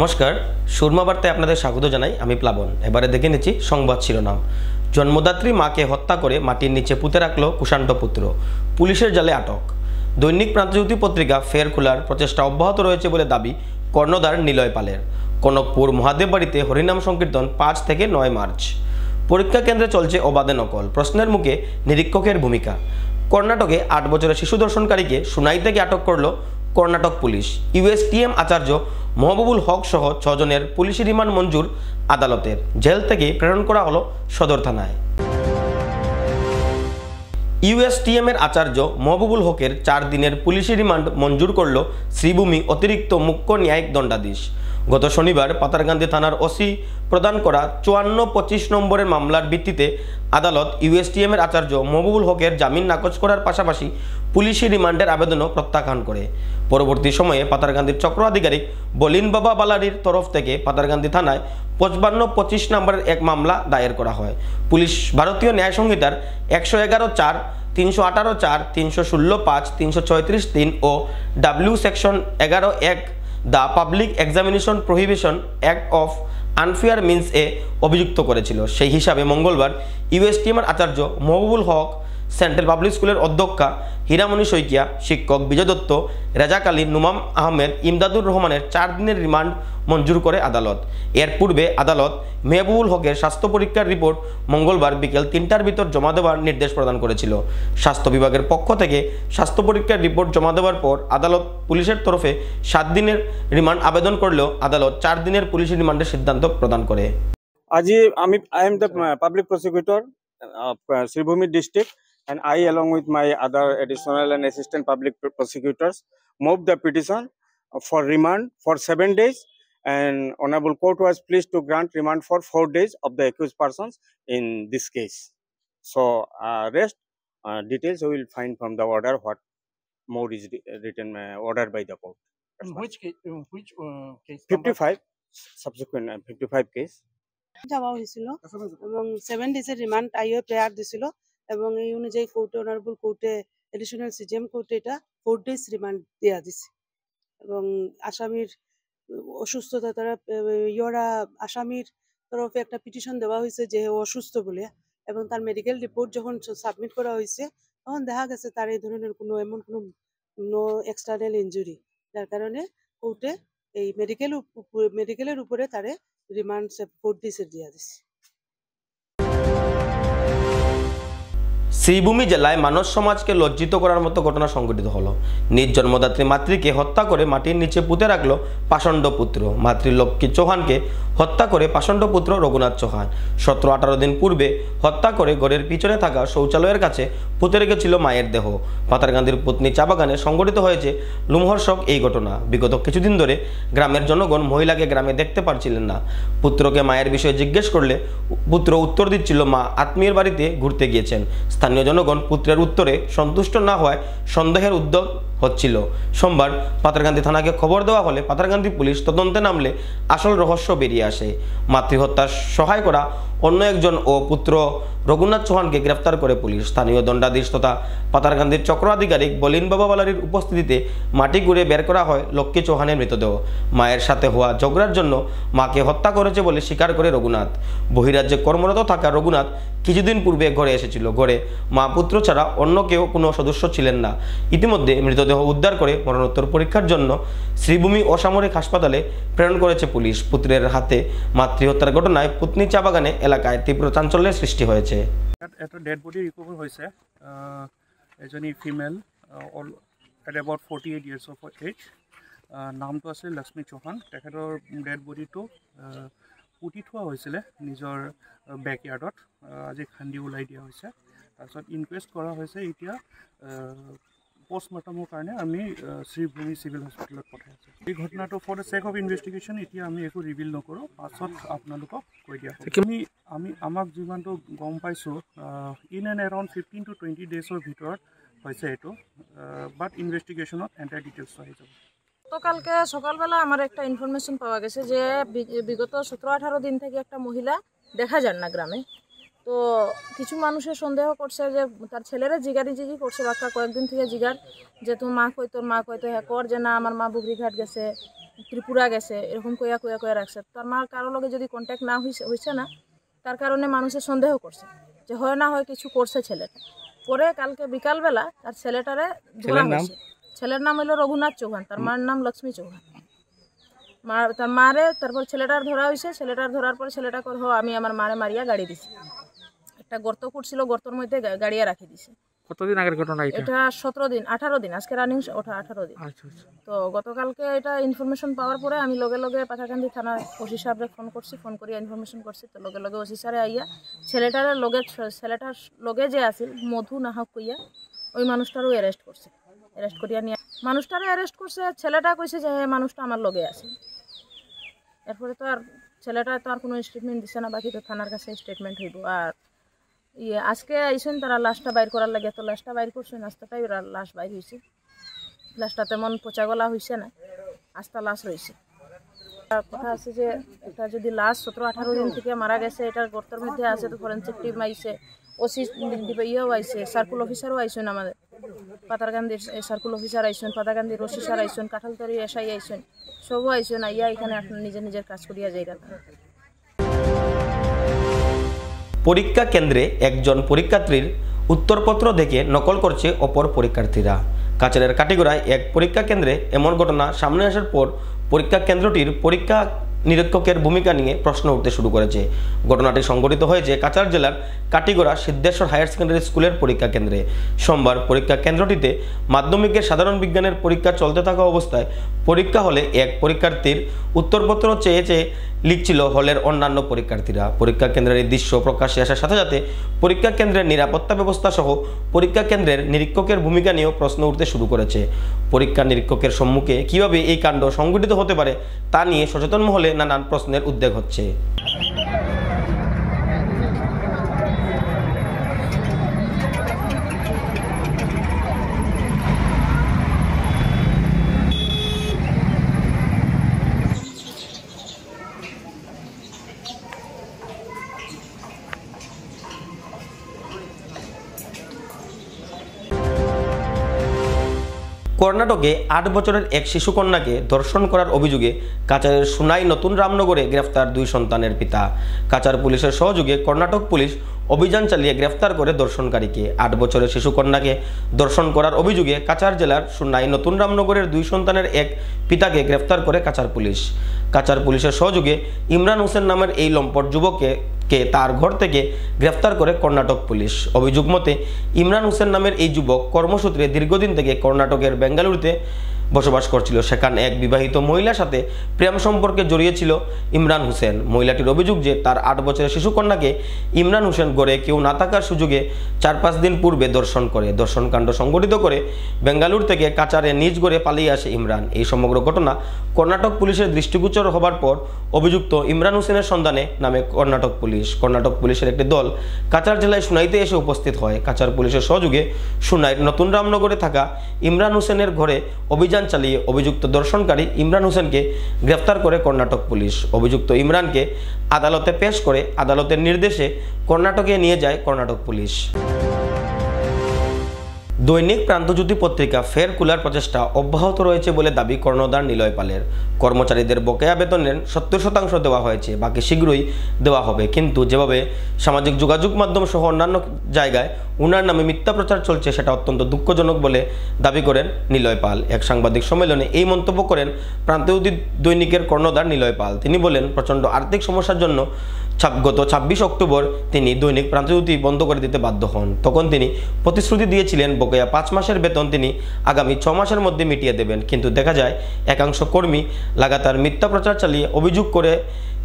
নমস্কার, সুরমা বার্তায় আপনাদের স্বাগত জানাই। আমি প্লাবন। এবারে দেখে নিচ্ছি সংবাদ শিরোনাম। জন্মদাত্রী মাকে হত্যা করে মাটির নিচে পুঁতে রাখল কুষাণ্ড পুত্র, পুলিশের জালে আটক। দৈনিক প্রান্তজ্যোতি পত্রিকা ফের খোলার প্রচেষ্টা অব্যাহত রয়েছে বলে দাবি কর্ণধার নিলয় পালের। কনকপুর মহাদেব বাড়িতে হরিনাম সংকীর্তন 5 থেকে 9 মার্চ। পরীক্ষা কেন্দ্রে চলছে অবাধে নকল, প্রশ্নের মুখে নিরীক্ষকের ভূমিকা। কর্ণাটকে 8 বছরের শিশু ধর্ষণকারীকে সুনাই থেকে আটক করল কর্ণাটক পুলিশ। ইউএসটিএম আচার্য মহবুবুল হক সহ 6 জনের পুলিশি রিমান্ড মঞ্জুর আদালতের। জেল থেকে প্রেরণ করা হলো সদর থানায়। ইউএসটিএম এর আচার্য মহবুবুল হকের 4 দিনের পুলিশি রিমান্ড মঞ্জুর করল শ্রীভূমি অতিরিক্ত মুখ্য ন্যায়িক দণ্ডাধীশ। গত শনিবার পাতারকান্দি থানার ওসি প্রদান করা 54-25 নম্বরের মামলার ভিত্তিতে আদালত ইউএসটিএম এর আচার্য মহবুবুল হকের জামিন নাকচ করার পাশাপাশি পুলিশি রিমান্ডের আবেদনও প্রত্যাখ্যান করে। পরবর্তী সময়ে পাতারকান্দির চক্র আধিকারিক বলিন বাবা বালারির তরফ থেকে পাতারকান্দি থানায় 55-25 নম্বরের এক মামলা দায়ের করা হয়। পুলিশ ভারতীয় ন্যায় সংহিতার 111(4), 318(4), 316(5), 336(3) ও W section 11(1) the public examination prohibition act of unfair means এ অভিযুক্ত করেছিল। সেই হিসাবে মঙ্গলবার ইউএসটিএমের আচার্য মহবুবুল হক, সেন্ট্রাল পাবলিক স্কুলের অধ্যক্ষা হীরামণি শইকিয়া, শিক্ষক বিজয় দত্ত, রেজাক আলী, নুমাম আহমেদ, ইমদাদুর রহমানের 4 দিনের রিমান্ড মঞ্জুর করে আদালত। এর পূর্বে আদালত মেহবুবুল হকের স্বাস্থ্য পরীক্ষার রিপোর্ট মঙ্গলবার বিকেল 3টার ভিতর জমা দেওয়ার নির্দেশ প্রদান করেছিল। স্বাস্থ্য বিভাগের পক্ষ থেকে স্বাস্থ্য পরীক্ষার রিপোর্ট জমা দেওয়ার পর আদালত পুলিশের তরফে 7 দিনের রিমান্ড আবেদন করলেও আদালত 4 দিনের পুলিশি রিমান্ডের সিদ্ধান্ত প্রদান করে। I am the public prosecutor of Sribhumi district and I, along with my other additional and assistant public prosecutors, move the petition for remand for 7 days, and Honorable Court was pleased to grant remand for 4 days of the accused persons in this case. So, rest details we will find from the order what more is written ordered by the court. Which case? 55 subsequent 55 case. যাওয়া হয়েছিল এবং 7 ডেজের remand আইও prayer দিছিল এবং এই অনুযায়ী কোর্টে honourable কোর্টে additional CGM কোর্টে এটা 4 ডেজ রিমান্ড দেওয়া দিছে এবং আসামির অসুস্থতা তারা আসামির তরফে একটা পিটিশন দেওয়া হয়েছে যে অসুস্থ বলে, এবং তার মেডিকেল রিপোর্ট যখন সাবমিট করা হয়েছে তখন দেখা গেছে তার এই ধরনের নো এক্সটার্নাল ইনজুরি, যার কারণে কোর্টে এই মেডিকেলের উপরে তারে রিমান্ড 4 ডেজের দেওয়া দিছে। শ্রীভূমি জেলায় মানব সমাজকে লজ্জিত করার মতো ঘটনা সংঘটিত হলো। নিজ জন্মদাত্রী মাতৃকে হত্যা করে মাটির নিচে পুঁতে রাখলো পাষণ্ড পুত্র। মাতৃ লক্ষ্মী চৌহানকে হত্যা করে পাষণ্ড পুত্র রঘুনাথ চৌহান 17-18 দিন পূর্বে হত্যা করে ঘরের পিছনে থাকা শৌচালয়ের কাছে পুঁতে রেখেছিল মায়ের দেহ। পাতারকান্দির পত্নী চা বাগানে সংঘটিত হয়েছে লোমহর্ষক এই ঘটনা। বিগত কিছুদিন ধরে গ্রামের জনগণ মহিলাকে গ্রামে দেখতে পারছিলেন না। পুত্রকে মায়ের বিষয়ে জিজ্ঞেস করলে পুত্র উত্তর দিচ্ছিল মা আত্মীয়ের বাড়িতে ঘুরতে গিয়েছেন। স্থানীয় জনগণ পুত্রের উত্তরে সন্তুষ্ট না হওয়ায় সন্দেহের উদ্যোগ হচ্ছিল। সোমবার পাতারকান্দি থানাকে খবর দেওয়া হলে পাতারকান্দি পুলিশ তদন্তে নামলে আসল রহস্য বেরিয়ে আসে। মাতৃহত্যার সহায় করা অন্য একজন ও পুত্র রঘুনাথ চৌহানকে গ্রেফতার করে পুলিশ। স্থানীয় দণ্ডাধীশ তথা পাতারকান্দির চক্র আধিকারিক বলিন বাবা বালারির উপস্থিতিতে মাটি ঘুরে বের করা হয় লক্ষ্মী চৌহানের মৃতদেহ। মায়ের সাথে হওয়া ঝগড়ার জন্য মাকে হত্যা করেছে বলে স্বীকার করে রঘুনাথ। বহিরাজ্যে কর্মরত থাকা রঘুনাথ কিছুদিন পূর্বে ঘরে এসেছিল। ঘরে মা পুত্র ছাড়া অন্য কেউ কোনো সদস্য ছিলেন না। ইতিমধ্যে মৃতদেহ উদ্ধার করে মরণোত্তর পরীক্ষার জন্য শ্রীভূমি অসামরিক হাসপাতালে প্রেরণ করেছে পুলিশ। পুত্রের হাতে মাতৃহত্যার ঘটনায় পত্নী চা বাগানে এলাকায় তীব্র চাঞ্চল্যের সৃষ্টি হয়েছে। এটা ডেড বডি রিকভার হয়েছে। এজনী female at about 48 years of age। নামটো আছিল লক্ষ্মী চৌহান। তেখেতৰ ডেড বডিটো পুতি থোৱা হৈছিলে নিজৰ বেকয়াৰ্ডত। আজি খান্দি ওলাই দিয়া হৈছে। তাৰপিছত ইনকুৱেষ্ট কৰা হৈছে। এতিয়া পোষ্টমৰ্টমৰ কাৰণে আমি শ্ৰীভূমি চিভিল হস্পিটেলত পঠাই আছোঁ। এই ঘটনাটো for the check of investigation এতিয়া আমি একো ৰিভিল নকৰোঁ, পাছত আপোনালোকক কৈ দিয়া হ'ব। আমাক যিমানটো গম পাইছোঁ ইন এণ্ড এৰাউণ্ড 15 to 20 ডেজৰ ভিতৰত হৈছে এইটো, বাট ইনভেষ্টিগেশ্যনত এণ্টায়াৰ ডিটেইলছ আহি যাব। গতকালকে সকালবেলা আমার একটা ইনফরমেশন পাওয়া গেছে যে বিগত 17-18 দিন থেকে একটা মহিলা দেখা যান না গ্রামে। তো কিছু মানুষের সন্দেহ করছে যে তার ছেলেরা জিগারি করছে বাক্কা কয়েকদিন থেকে জিগার যে তোর মা কইতো হ্যাঁ কর যে না আমার মা বুগরিঘাট গেছে, ত্রিপুরা গেছে, এরকম কইয়া রাখছে। তার মার কারো লগে যদি কন্ট্যাক্ট না হয়েছে না, তার কারণে মানুষের সন্দেহ করছে যে হয় না হয় কিছু করছে ছেলেটা। পরে কালকে বিকালবেলা তার ছেলেটারে ধরা হয়েছে। ছেলের নাম হলো রঘুনাথ চৌহান, তার মার নাম লক্ষ্মী চৌহান। তার মারে তারপর ছেলেটার ধরা হয়েছে। ছেলেটার ধরার পর ছেলেটা কর আমি আমার মারে মারিয়া গাড়ি দিছি, একটা গর্ত করছিল, গর্তর মধ্যে গাড়িয়া রাখি দিছে। কতদিন আগের ঘটনা এটা 17 দিন 18 দিন, আজকে রানিং ওঠা 18 দিন। তো গতকালকে এটা ইনফরমেশন পাওয়ার পরে আমি লগে লগে পাথাকান্দি থানা ওসি সাহেবকে ফোন করছি, ফোন করিয়া ইনফরমেশন করছি। তো লগে লগে ওসি সারে আইয়া ছেলেটার লগে যে আছিল মধু নাহক কইয়া ওই মানুষটারও অ্যারেস্ট করছে। অ্যারেস্ট করিয়া নিয়ে মানুষটারে অ্যারেস্ট করছে। ছেলেটা কইছে যে মানুষটা আমার লগে আছে। এরপরে তো আর ছেলেটা তো আর কোনো স্টেটমেন্ট দিছে না, বাকি তো থানার কাছে স্টেটমেন্ট হইব। আর আজকে আইসেন তারা লাশটা বাইর করার লাগে, তো লাশটা বাইর করছেন, আস্তাটাই লাশ বাইর হয়েছে। লাশটা তেমন পচা গলা হয়েছে না, আস্তা লাশ রয়েছে। কথা আছে যে এটা যদি লাশ 17-18 দিন থেকে মারা গেছে, এটার গর্তের মধ্যে আছে, তো ফরেন্সিক টিম আইসে, ওসি ইয়েও আইসে, সার্কুল অফিসারও আইসেন, আমাদের পাতারকান্দির সার্কুল অফিসার আইসেন, পাতারকান্দির ওসি স্যার আইসেন, কাঁঠালতরি এসআই আইসেন, সবও আইসেন। আইয়া এখানে আপনার নিজের কাজ করিয়া যাইরা। পরীক্ষা কেন্দ্রে একজন পরীক্ষার্থীর উত্তরপত্র দেখে নকল করছে অপর পরীক্ষার্থীরা। কাছাড়ের কাটিগড়ায় এক পরীক্ষা কেন্দ্রে এমন ঘটনা সামনে আসার পর পরীক্ষা কেন্দ্রটির পরীক্ষা নিরীক্ষকের ভূমিকা নিয়ে প্রশ্ন উঠতে শুরু করেছে। ঘটনাটি সংঘটিত হয়েছে কাছাড় জেলার কাটিগড়া সিদ্ধেশ্বর হায়ার সেকেন্ডারি স্কুলের পরীক্ষা কেন্দ্রে। সোমবার পরীক্ষা কেন্দ্রটিতে মাধ্যমিকের সাধারণ বিজ্ঞানের পরীক্ষা চলতে থাকা অবস্থায় পরীক্ষা হলে এক পরীক্ষার্থীর উত্তরপত্র চেয়ে লিখছিল হলের অন্যান্য পরীক্ষার্থীরা। পরীক্ষা কেন্দ্রের এই দৃশ্য প্রকাশ্যে আসার সাথে সাথে পরীক্ষা কেন্দ্রের নিরাপত্তা ব্যবস্থা সহ পরীক্ষা কেন্দ্রের নিরীক্ষকের ভূমিকা নিয়েও প্রশ্ন উঠতে শুরু করেছে। পরীক্ষা নিরীক্ষকের সম্মুখে কিভাবে এই কাণ্ড সংঘটিত হতে পারে তা নিয়ে সচেতন মহলে নানান প্রশ্নের উদ্বেগ হচ্ছে। কর্ণাটকে 8 বছরের এক শিশুকন্যাকে ধর্ষণ করার অভিযোগে কাছাড়ের সুনাই নতুন রামনগরে গ্রেফতার 2 সন্তানের পিতা। কাছাড় পুলিশের সহযোগে কর্ণাটক পুলিশ অভিযান চালিয়ে গ্রেফতার করে ধর্ষণকারীকে। 8 বছরের শিশুকন্যাকে ধর্ষণ করার অভিযোগে কাছাড় জেলার সুনাই নতুন রামনগরের 2 সন্তানের এক পিতাকে গ্রেফতার করে কাছাড় পুলিশ। কাছাড় পুলিশের সহযোগে ইমরান হোসেন নামের এই লম্পট যুবককে তার ঘর থেকে গ্রেফতার করে কর্ণাটক পুলিশ। অভিযোগ মতে ইমরান হোসেন নামের এই যুবক কর্মসূত্রে দীর্ঘদিন থেকে কর্ণাটকের বেঙ্গালুরুতে বসবাস করছিল। সেখানে এক বিবাহিত মহিলার সাথে প্রেম সম্পর্কে জড়িয়েছিল ইমরান হোসেন। মহিলাটির অভিযোগ যে তার 8 বছরের শিশুকন্যাকে ইমরান হোসেন ঘরে কেউ না থাকার সুযোগে 4-5 দিন পূর্বে ধর্ষণ করে। ধর্ষণকাণ্ড সংঘটিত করে বেঙ্গালুরু থেকে কাছাড়ে নিজ ঘরে পালিয়ে আসে ইমরান। এই সমগ্র ঘটনা কর্ণাটক পুলিশের দৃষ্টিগোচর হবার পর অভিযুক্ত ইমরান হোসেনের সন্ধানে নামে কর্ণাটক পুলিশ। কর্ণাটক পুলিশের একটি দল কাছাড় জেলায় সুনাইতে এসে উপস্থিত হয়। কাছাড় পুলিশের সহযোগে সুনাইর নতুন রামনগরে থাকা ইমরান হোসেনের ঘরে অভিযান চালিয়ে অভিযুক্ত ধর্ষণকারী ইমরান হোসেনকে গ্রেফতার করে কর্ণাটক পুলিশ। অভিযুক্ত ইমরানকে আদালতে পেশ করে আদালতের নির্দেশে কর্ণাটকে নিয়ে যায় কর্ণাটক পুলিশ। দৈনিক প্রান্তজ্যোতি পত্রিকা ফের খোলার প্রচেষ্টা অব্যাহত রয়েছে বলে দাবি কর্ণধার নিলয় পালের। কর্মচারীদের বকেয়া বেতনের 70% দেওয়া হয়েছে, বাকি শীঘ্রই দেওয়া হবে। কিন্তু যেভাবে সামাজিক যোগাযোগ মাধ্যম সহ অন্যান্য জায়গায় উনার নামে মিথ্যা প্রচার চলছে সেটা অত্যন্ত দুঃখজনক বলে দাবি করেন নিলয় পাল। এক সাংবাদিক সম্মেলনে এই মন্তব্য করেন প্রান্তজ্যোতি দৈনিকের কর্ণধার নিলয় পাল। তিনি বলেন প্রচণ্ড আর্থিক সমস্যার জন্য গত 26 অক্টোবর তিনি দৈনিক প্রান্তজ্যোতি বন্ধ করে দিতে বাধ্য হন। তখন তিনি প্রতিশ্রুতি দিয়েছিলেন বকেয়া 5 মাসের বেতন তিনি আগামী 6 মাসের মধ্যে মিটিয়ে দেবেন। কিন্তু দেখা যায় একাংশ কর্মী লাগাতার মিথ্যা প্রচার চালিয়ে অভিযোগ করে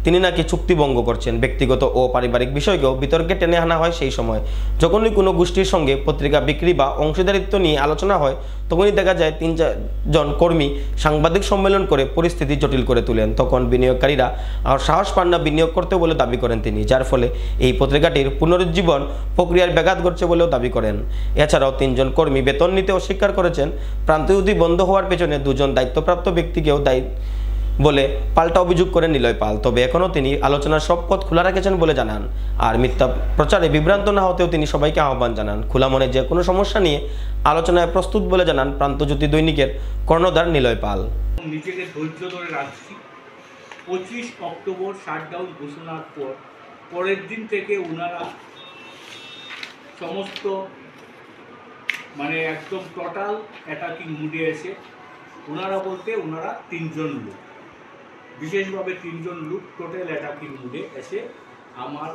তিনি নাকি চুক্তি ভঙ্গ করছেন। ব্যক্তিগত ও পারিবারিক বিষয়কেও বিতর্কে টেনে আনা হয়। সেই সময় যখনই কোনো গোষ্ঠীর সঙ্গে পত্রিকা বিক্রি বা অংশীদারিত্ব নিয়ে আলোচনা হয় তখনই দেখা যায় 3-4 জন কর্মী সাংবাদিক সম্মেলন করে পরিস্থিতি জটিল করে তোলেন। তখন বিনিয়োগকারীরা আর সাহস পান না বিনিয়োগ করতে বলে দাবি করেন তিনি, যার ফলে এই পত্রিকাটির পুনরুজ্জীবন প্রক্রিয়ার ব্যাঘাত ঘটছে বলেও দাবি করেন। এছাড়াও 3 জন কর্মী বেতন নিতে অস্বীকার করেছেন। প্রান্তজ্যোতি বন্ধ হওয়ার পেছনে 2 জন দায়িত্বপ্রাপ্ত ব্যক্তিকেও বলে পাল্টা অভিযোগ করেন নিলয় পাল। তবে এখনও তিনি আলোচনার সব পথ খোলা রেখেছেন বলে জানান। আর মিথ্যা প্রচারে বিভ্রান্ত না হতেও তিনি সবাইকে আহ্বান জানান। খোলা মনে যে কোনো সমস্যা নিয়ে আলোচনায় প্রস্তুত বলে জানান প্রান্তজ্যোতি দৈনিকের কর্ণধার নিলয় পাল। নিজেকে ধৈর্য ধরে রাখছি। 25 অক্টোবর শাটডাউন ঘোষণার পর পরের দিন থেকে ওনারা সমস্ত একদম টোটাল অ্যাটাকিং মুডে এসে ওনারা বলতে ওনারা 3 জন লোক, বিশেষভাবে 3 জন লোক টোটাল অ্যাটাকিং মুডে এসে আমার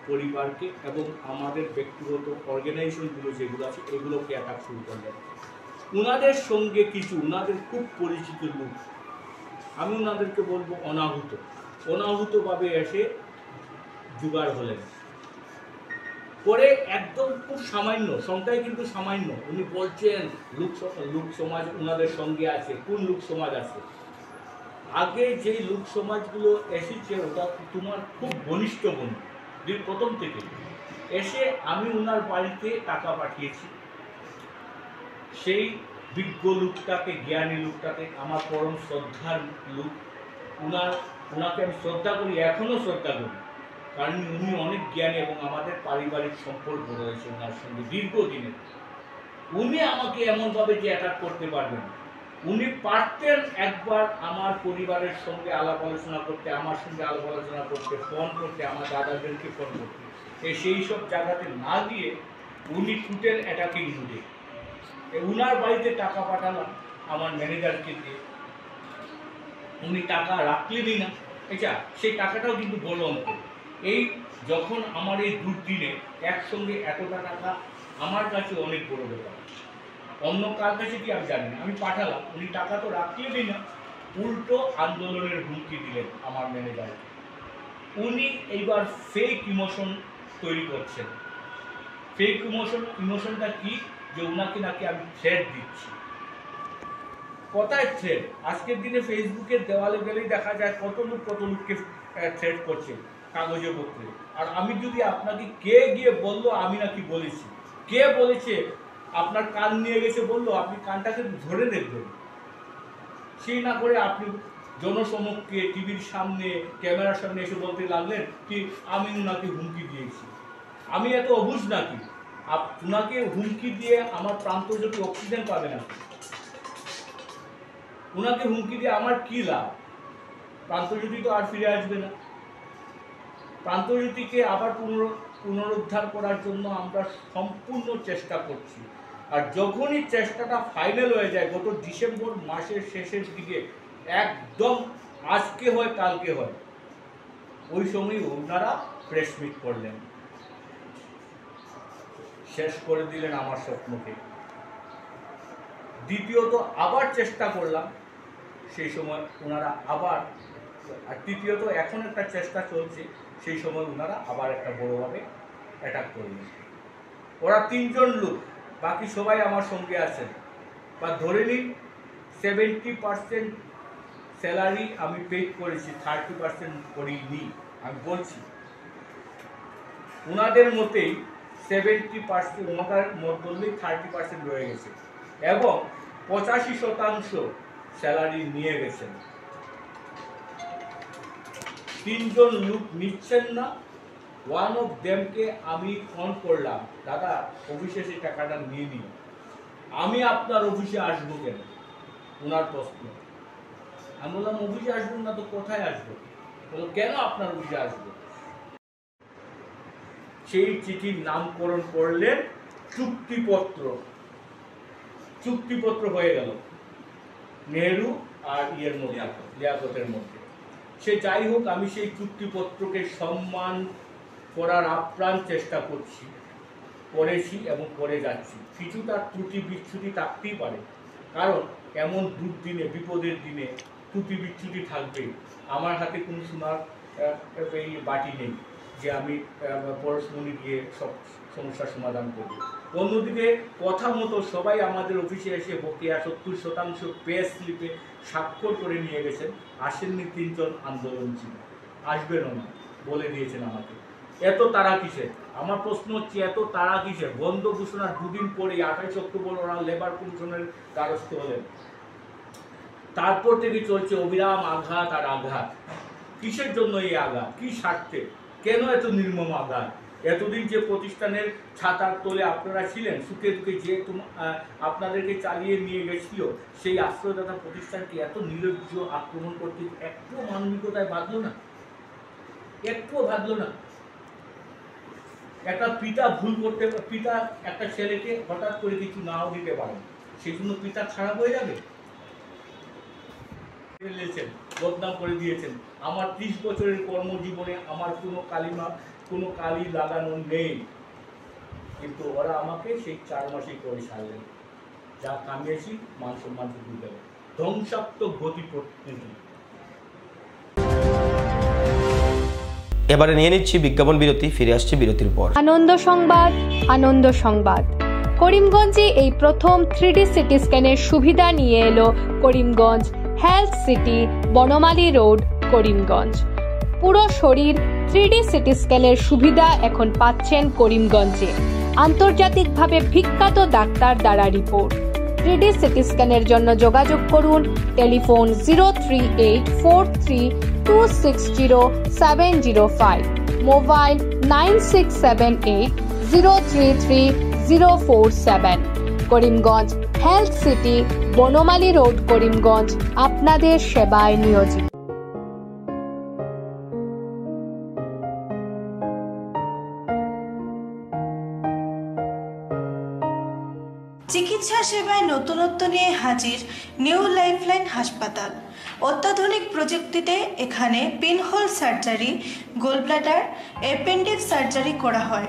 পরিবারকে এবং আমাদের ব্যক্তিগত অর্গানাইজেশনগুলো যেগুলো আছে এগুলোকে অ্যাটাক শুরু করলেন। ওনাদের সঙ্গে কিছু ওনাদের খুব পরিচিত লোক, আমি ওনাদেরকে বলবো অনাহুতভাবে এসে জোগাড় হলেন। পরে একদম খুব সামান্য সংখ্যায়, কিন্তু সামান্য, উনি বলছেন লোক সমাজ ওনাদের সঙ্গে আছে। কোন লোক সমাজ আছে? আগে যেই লোক সমাজগুলো এসেছে ওটা তোমার খুব ঘনিষ্ঠ বন্ধু, প্রথম থেকে এসে আমি ওনার বাড়িতে টাকা পাঠিয়েছি। সেই বিজ্ঞ লোকটাকে, জ্ঞানী লোকটাকে, আমার পরম শ্রদ্ধার লোক, ওনাকে আমি শ্রদ্ধা করি, এখনও শ্রদ্ধা করি, কারণ উনি অনেক জ্ঞানী এবং আমাদের পারিবারিক সম্পর্ক রয়েছে ওনার সঙ্গে দীর্ঘদিনের। উনি আমাকে এমনভাবে যে অ্যাটাক করতে পারবেন, উনি পারতেন একবার আমার পরিবারের সঙ্গে আলাপ আলোচনা করতে, আমার সঙ্গে আলাপ আলোচনা করতে, ফোন করতে, আমার দাদাদেরকে ফোন করতে। সেই সব জায়গাতে না দিয়ে উনি টোটাল অ্যাটাকিং মুডে। উনার বাড়িতে টাকা পাঠালাম আমার ম্যানেজারকে দিয়ে, উনি টাকা রাখলেনই না। সেই টাকাটাও কিন্তু বড় অঙ্ক। এই যখন আমার এই দুর্দিনে একসঙ্গে এতটা টাকা আমার কাছে অনেক বড় ব্যাপার, অন্য কার কাছে কি আমি জানি না। আমি পাঠালাম, উনি টাকা তো রাখলেনই না, উল্টো আন্দোলনের হুমকি দিলেন আমার ম্যানেজারকে। উনি এইবার ফেক ইমোশন তৈরি করছেন। ফেক ইমোশনটা কি? যে ওনাকে নাকি আমি থ্রেট দিচ্ছি। কোথায় থ্রেট? আজকের দিনে ফেসবুকের দেওয়ালে গেলেই দেখা যায় কত লোককে থ্রেট করছে কাগজে পত্রে। আর আমি যদি আপনাকে কে গিয়ে বললো আমি নাকি বলেছি, কে বলেছে, আপনার কান নিয়ে গেছে বললো, আপনি কানটাকে ধরে দেখবেন। সেই না করে আপনি জনসমক্ষে টিভির সামনে ক্যামেরার সামনে এসে বলতে লাগলেন কি আমি ওনাকে হুমকি দিয়েছি। আমি এত অবুঝ নাকি? ওনাকে হুমকি দিয়ে আমার প্রান্তজ্যোতি অক্সিজেন পাবে না? ওনাকে হুমকি দিয়ে আমার কি লাভ? প্রান্তজ্যোতি তো আর ফিরে আসবে না। প্রান্তজ্যোতিকে আবার পুনরুদ্ধার করার জন্য আমরা সম্পূর্ণ চেষ্টা করছি। আর যখনই চেষ্টাটা ফাইনাল হয়ে যায়, গত ডিসেম্বর মাসের শেষের দিকে, একদম আজকে হয় কালকে হয়, ওই সময় ওনারা প্রেস মিট করলেন, শেষ করে দিলেন আমার স্বপ্নকে। দ্বিতীয়ত আবার চেষ্টা করলাম, সেই সময় ওনারা আবার, আর তৃতীয়ত এখন একটা চেষ্টা চলছে, সেই সময় ওনারা আবার একটা বড়োভাবে অ্যাটাক করলেন। ওরা 3 জন লোক, বাকি সবাই আমার সঙ্গে আছেন। বা ধরে নিন 70% স্যালারি আমি পে করেছি, 30% করিনি। আমি বলছি ওনাদের মতেই 70%, ওনাদের মত বললেই 30% রয়ে গেছে এবং 85% স্যালারি নিয়ে গেছেন। 3 জন লোক নিচ্ছেন না। ওয়ান অফ দেমকে আমি ফোন করলাম, দাদা অফিসে সেই টাকাটা নিয়ে নিন, আমি আপনার অফিসে আসবো কেন? ওনার প্রশ্ন। আমি বললাম অফিসে আসবেন না তো কোথায় আসবো? বললো কেন আপনার অফিসে আসবো? সেই চিঠির নামকরণ করলেন চুক্তিপত্র হয়ে গেল নেহেরু আর লিয়াকতের মধ্যে। সে যাই হোক, আমি সেই চুক্তিপত্রকে সম্মান করার আপ্রাণ চেষ্টা করেছি এবং করে যাচ্ছি। কিছুটা ত্রুটি বিচ্যুতি থাকতেই পারে, কারণ এমন দুর্দিনে, বিপদের দিনে ত্রুটি বিচ্যুতি থাকবেই। আমার হাতে কোনো সোনার এই বাটি নেই যে আমি পরশমণি গিয়ে সব সমস্যার সমাধান করব। অন্যদিকে কথা মতো সবাই আমাদের অফিসে এসে বকেয়া 70% পে স্লিপে স্বাক্ষর করে নিয়ে গেছেন। আসেননি 3 জন আন্দোলনজীবী, আসবেনও না বলে দিয়েছেন আমাকে। এত তারা কিসের? আমার প্রশ্ন হচ্ছে এত তারা কিসের? বন্ধ ঘোষণার 2 দিন পরেই 28 অক্টোবর ওরা লেবার কমিশনের দ্বারস্থ হলেন। তারপর থেকে চলছে অবিরাম আঘাত আর আঘাত। কিসের জন্য এই আঘাত, কি স্বার্থে, কেন এত নির্মম আঘাত? এতদিন যে প্রতিষ্ঠানের ছাতার তলে আপনারা ছিলেন, সুখে দুঃখে যে আপনাদেরকে চালিয়ে নিয়ে গেছিল, সেই আশ্রয়দাতা প্রতিষ্ঠানকে এত নির্লজ্জ আক্রমণ করতে একটু মানবিকতায় বাঁধলো না, একটুও বাঁধলো না। একটা পিতা ভুল করতে, পিতা একটা ছেলেকে হঠাৎ করে কিছু নাও দিতে পারেন, সেই জন্য পিতা খারাপ হয়ে যাবে? বদনাম করে দিয়েছেন। আমার 30 বছরের কর্মজীবনে আমার কোনো কালি লাগানো নেই, কিন্তু ওরা আমাকে সেই 4 মাসেই করে সারলেন। যা কামিয়েছি মান সম্মান দিয়ে গেল, ধ্বংসাত্মক গতি প্রকৃতি। এবারে নিয়ে নিচ্ছি বিজ্ঞাপন বিরতি, ফিরে আসছি বিরতির পর। আনন্দ সংবাদ, আনন্দ সংবাদ। করিমগঞ্জে এই প্রথম 3D সিটি স্ক্যানের সুবিধা নিয়ে এলো Karimganj health city, Banamali road, Karimganj. পুরো শরীর 3D সিটি স্ক্যানের সুবিধা এখন পাচ্ছেন করিমগঞ্জে। আন্তর্জাতিকভাবে বিখ্যাত ডাক্তার দ্বারা রিপোর্ট। 3D সিটি স্ক্যানের জন্য যোগাযোগ করুন telephone 03843260705, mobile 9678033047। Karimganj health city, Banamali road, Karimganj আপনাদের সেবায় নিয়োজিত। চিকিৎসা সেবায় নতুনত্ব নিয়ে হাজির নিউ লাইফলাইন হাসপাতাল। অত্যাধুনিক প্রযুক্তিতে এখানে pinhole surgery, gallbladder, appendix surgery করা হয়।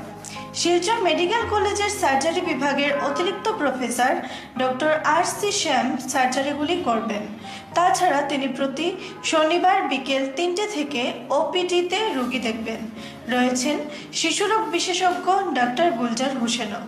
শিলচর মেডিকেল কলেজের সার্জারি বিভাগের অতিরিক্ত প্রফেসর ডক্টর RC শ্যাম সার্জারিগুলি করবেন। তাছাড়া তিনি প্রতি শনিবার বিকেল 3টে থেকে OPD-তে রোগী দেখবেন। রয়েছেন শিশুরোগ বিশেষজ্ঞ ডক্টর গুলজার হোসেনও।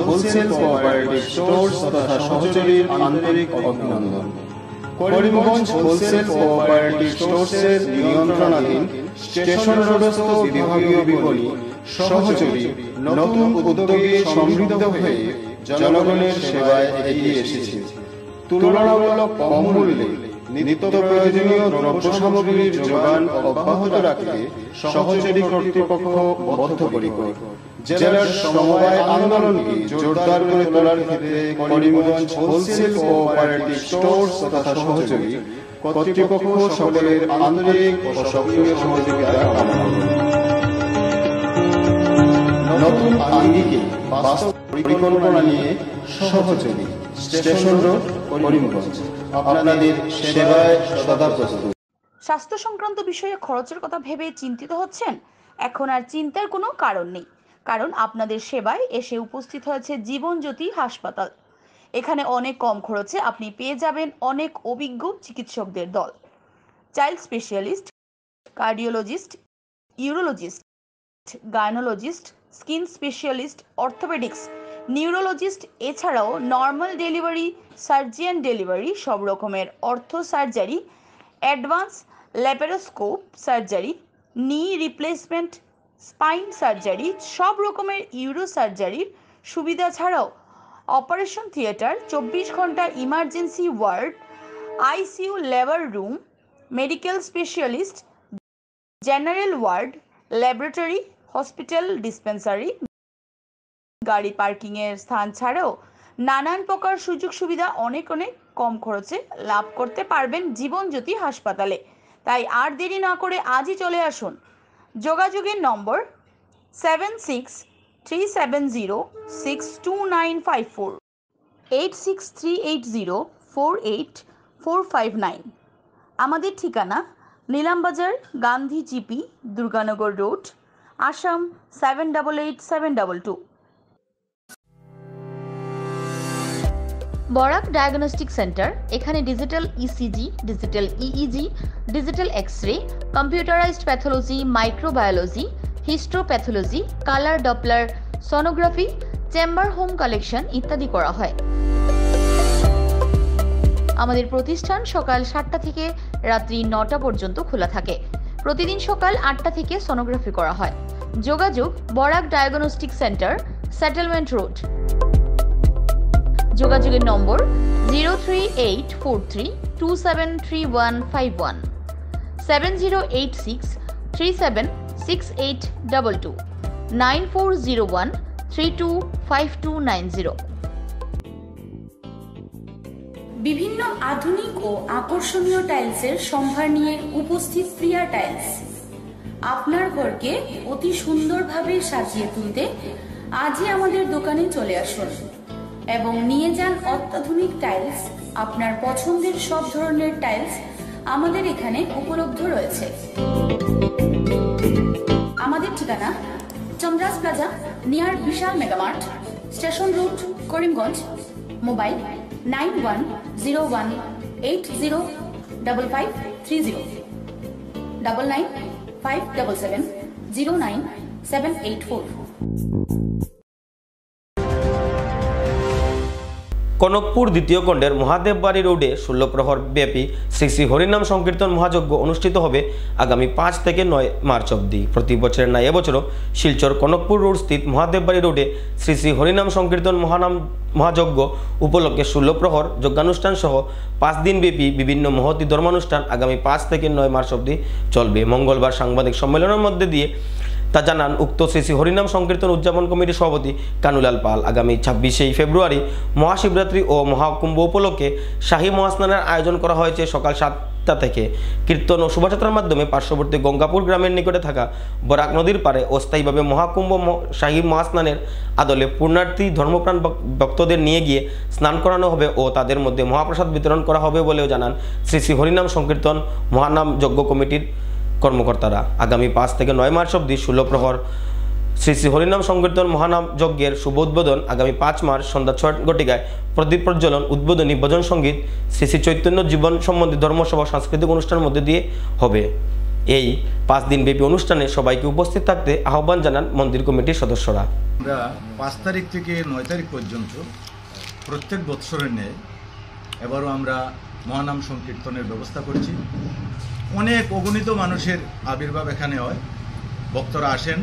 হোলসেল কোঅপারেটিভ স্টোর্স তথা সহযোগীর আন্তরিক অভিনন্দন। করিমগঞ্জ হোলসেল কোঅপারেটিভ স্টোর্সের নিয়ন্ত্রণাধীন স্টেশন রোডস্থ বিভাগীয় বিপণী সহযোগী নতুন উদ্যোগে সমৃদ্ধ হয়ে জনগণের সেবায় এগিয়ে এসেছে। তুলনামূলক কম মূল্যে নিত্য প্রয়োজনীয় দ্রব্য সামগ্রীর যোগান অব্যাহত রাখতে সহযোগী কর্তৃপক্ষ বদ্ধপরিকর। জেলার সমবায় আন্দোলনকে জোরদার করে তোলার ক্ষেত্রে করিমগঞ্জ হোলসেল কোঅপারেটিভ স্টোর্স তথা সহযোগী কর্তৃপক্ষ সকলের আন্তরিক ও সক্রিয় সহযোগিতা কামনা করে। নতুন আঙ্গিকে বাস্তব পরিকল্পনা নিয়ে সহযোগী স্টেশন রোড, করিমগঞ্জ আপনাদের সেবায় সদা প্রস্তুত। স্বাস্থ্য সংক্রান্ত বিষয়ে খরচের কথা ভেবে চিন্তিত হচ্ছেন? এখন আর চিন্তার কোনো কারণ নেই, কারণ আপনাদের সেবায় এসে উপস্থিত হয়েছে জীবনজ্যোতি হাসপাতাল। এখানে অনেক কম খরচে আপনি পেয়ে যাবেন অনেক অভিজ্ঞ চিকিৎসকদের দল। Child specialist, cardiologist, urologist, gynaecologist, skin specialist, orthopaedics, neurologist, এছাড়াও নর্মাল ডেলিভারি, সার্জিয়ান ডেলিভারি, সব রকমের ortho surgery, advance laparoscope surgery, knee replacement, spine surgery, সব রকমের ইউরো সার্জারির সুবিধা ছাড়াও অপারেশন থিয়েটার, 24 ঘন্টা emergency ward, ICU labour room, medical specialist, general ward, laboratory, hospital dispensary, গাড়ি পার্কিংয়ের স্থান ছাড়াও নানান প্রকার সুযোগ সুবিধা অনেক কম খরচে লাভ করতে পারবেন জীবনজ্যোতি হাসপাতালে। তাই আর দেরি না করে আজই চলে আসুন। যোগাযোগের নম্বর 7637062954, 8638048459। আমাদের ঠিকানা Nilambazar, Gandhi GP, Durganagar road, Assam 788722। Barak diagnostic centre, এখানে digital ECG, digital EEG, digital X-ray, computerised pathology, microbiology, histopathology, colour Doppler sonography, chamber home collection ইত্যাদি করা হয়। আমাদের প্রতিষ্ঠান সকাল 7টা থেকে রাত্রি 9টা পর্যন্ত খোলা থাকে। প্রতিদিন সকাল 8টা থেকে সোনোগ্রাফি করা হয়। যোগাযোগ Barak diagnostic centre, settlement road. যোগাযোগের নম্বর 03843273151, 7086376822, 9401325290। বিভিন্ন আধুনিক ও আকর্ষণীয় টাইলসের সম্ভার নিয়ে উপস্থিত প্রিয়া টাইলস। আপনার ঘরকে অতি সুন্দরভাবে সাজিয়ে তুলতে আজই আমাদের দোকানে চলে আসুন এবং নিয়ে যান অত্যাধুনিক টাইলস। আপনার পছন্দের সব ধরনের টাইলস আমাদের এখানে উপলব্ধ রয়েছে। আমাদের ঠিকানা Chandras plaza, near Vishal Mega Mart, station road, Karimganj. Mobile 9101805530, 9957709784। Kanakpur দ্বিতীয় খণ্ডের মহাদেববাড়ি রোডে 16 প্রহর ব্যাপী শ্রী শ্রী হরিনাম সংকীর্তন মহাযজ্ঞ অনুষ্ঠিত হবে আগামী 5 থেকে 9 মার্চ অবধি। প্রতি বছরের ন্যায় এবছরও শিলচর কনকপুর রোড স্থিত মহাদেববাড়ি রোডে শ্রী শ্রী হরিনাম সংকীর্তন মহাযজ্ঞ উপলক্ষে 16 প্রহর যজ্ঞানুষ্ঠান সহ 5 দিন ব্যাপী বিভিন্ন মহতী ধর্মানুষ্ঠান আগামী 5 থেকে 9 মার্চ অবধি চলবে। মঙ্গলবার সাংবাদিক সম্মেলনের মধ্যে দিয়ে তা জানান উক্ত শ্রী শ্রী হরিনাম সংকীর্তন উদযাপন কমিটির সভাপতি কানুলাল পাল। আগামী 26 ফেব্রুয়ারি মহাশিবরাত্রি ও মহাকুম্ভ উপলক্ষে শাহী মহাস্নানের আয়োজন করা হয়েছে সকাল 7টা থেকে। কীর্তন ও শোভাযাত্রার মাধ্যমে পার্শ্ববর্তী গঙ্গাপুর গ্রামের নিকটে থাকা বরাক নদীর পাড়ে অস্থায়ীভাবে মহাকুম্ভ শাহী মহাস্নানের আদলে পূর্ণার্থী ধর্মপ্রাণ ভক্তদের নিয়ে গিয়ে স্নান করানো হবে ও তাদের মধ্যে মহাপ্রসাদ বিতরণ করা হবে বলেও জানান শ্রী শ্রী হরিনাম সংকীর্তন মহানাম যজ্ঞ কমিটির কর্মকর্তারা। আগামী 5 থেকে 9 মার্চ অবধি 16 প্রহর শ্রী শ্রী হরিনাম সংকীর্তন মহানাম যজ্ঞের শুভ উদ্বোধন আগামী 5 মার্চ সন্ধ্যা 6 ঘটিকায় প্রদীপ প্রজ্বলন, উদ্বোধনী ভজন সঙ্গীত, শ্রী শ্রী চৈতন্য জীবন সম্বন্ধী ধর্মসভা সাংস্কৃতিক অনুষ্ঠানের মধ্যে দিয়ে হবে। এই 5 দিন ব্যাপী অনুষ্ঠানে সবাইকে উপস্থিত থাকতে আহ্বান জানান মন্দির কমিটির সদস্যরা। আমরা 5 তারিখ থেকে 9 তারিখ পর্যন্ত প্রত্যেক বৎসরের ন্যায় এবারও আমরা মহানাম সংকীর্তনের ব্যবস্থা করছি। অনেক অগণিত মানুষের আবির্ভাব এখানে হয়, ভক্তরা আসেন।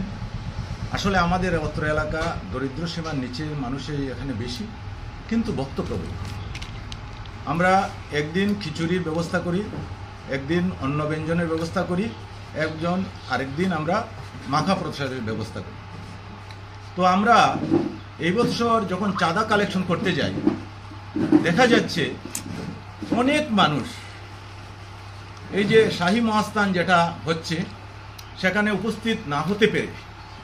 আসলে আমাদের অত্র এলাকা দরিদ্র সীমার নিচে মানুষের এখানে বেশি, কিন্তু ভক্তপ্রবল। আমরা একদিন খিচুড়ির ব্যবস্থা করি, একদিন অন্ন ব্যঞ্জনের ব্যবস্থা করি, আরেকদিন আমরা মাখা প্রসাদের ব্যবস্থা করি। তো আমরা এই বছর যখন চাঁদা কালেকশন করতে যাই, দেখা যাচ্ছে অনেক মানুষ এই যে শাহী মহাস্থান যেটা হচ্ছে সেখানে উপস্থিত না হতে পেরে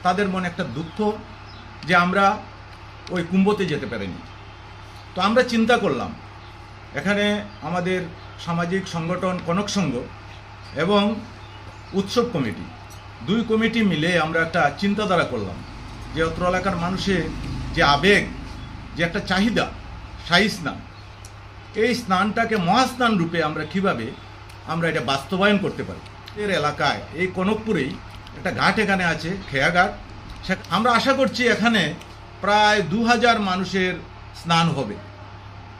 তাদের মনে একটা দুঃখ যে আমরা ওই কুম্ভতে যেতে পারিনি। তো আমরা চিন্তা করলাম, এখানে আমাদের সামাজিক সংগঠন কনক সংঘ এবং উৎসব কমিটি, 2 কমিটি মিলে আমরা একটা চিন্তাধারা করলাম যে অত্র এলাকার মানুষের যে আবেগ, যে একটা চাহিদা শাহী স্নান, এই স্নানটাকে মহাস্নান রূপে আমরা কিভাবে আমরা এটা বাস্তবায়ন করতে পারি। এর এলাকায় এই কনকপুরেই একটা ঘাট এখানে আছে, খেয়াঘাট। আমরা আশা করছি এখানে প্রায় 2000 মানুষের স্নান হবে।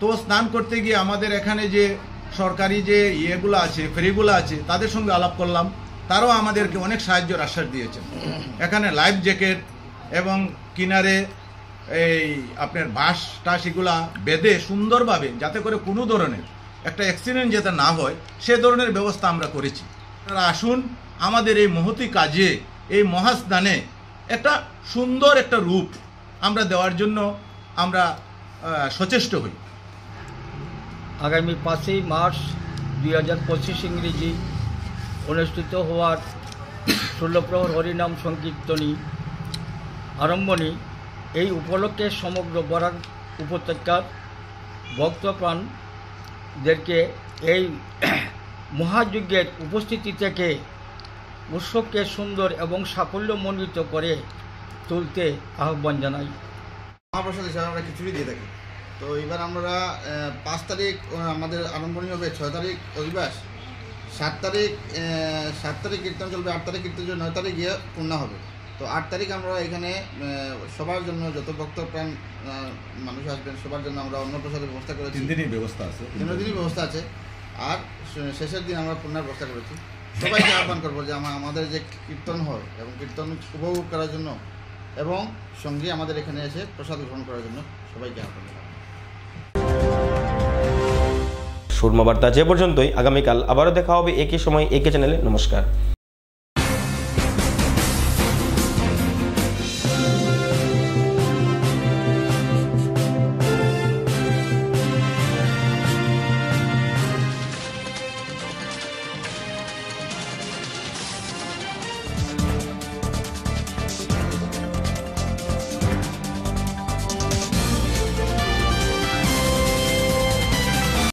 তো স্নান করতে গিয়ে আমাদের এখানে যে সরকারি যে ইয়েগুলো আছে, ফেরিগুলো আছে, তাদের সঙ্গে আলাপ করলাম। তারাও আমাদেরকে অনেক সাহায্যের আশ্বাস দিয়েছেন। এখানে লাইফ জ্যাকেট এবং কিনারে এই আপনার বাঁশ টাস এগুলা বেঁধে সুন্দরভাবে, যাতে করে কোনো ধরনের একটা অ্যাক্সিডেন্ট যাতে না হয় সে ধরনের ব্যবস্থা আমরা করেছি। আপনারা আসুন, আমাদের এই মহতী কাজে, এই মহাস্নানে একটা সুন্দর একটা রূপ আমরা দেওয়ার জন্য আমরা সচেষ্ট হই। আগামী 5 মার্চ 2025 ইংরেজি অনুষ্ঠিত হওয়ার 16 প্রহর হরিনাম সংকীর্তনী আরম্ভণী, এই উপলক্ষে সমগ্র বরাক উপত্যকার ভক্তপ্রাণদেরকে এই মহাযজ্ঞের উপস্থিতি থেকে উৎসবকে সুন্দর এবং সাফল্যমণ্ডিত করে তুলতে আহ্বান জানাই। মহাপ্রসাদ হিসাবে আমরা খিচুড়ি দিয়ে থাকি। তো তো এবার আমরা 5 তারিখ আমাদের আরম্ভণীয় হবে, 6 তারিখ অধিবাস, 7 তারিখ কীর্তন চলবে, 8 তারিখ কীর্তন চলবে, 9 তারিখ গিয়ে পূর্ণা হবে। তো 8 তারিখ আমরা এখানে সবার জন্য যত ভক্তপ্রাণ মানুষ আসবেন সবার জন্য আমরা অন্নপ্রসাদের ব্যবস্থা করেছি। 3 দিনই ব্যবস্থা আছে, 3 দিনই ব্যবস্থা আছে। আর শেষের দিন আমরা পূর্ণার ব্যবস্থা করেছি। সবাইকে আহ্বান করবো যে আমাদের যে কীর্তন হয় এবং কীর্তন উপভোগ করার জন্য এবং সঙ্গে আমাদের এখানে এসে প্রসাদ গ্রহণ করার জন্য সবাইকে আহ্বান করবো। সুরমা বার্তা যে পর্যন্তই, আগামীকাল আবারও দেখা হবে একই সময় একই চ্যানেলে। নমস্কার।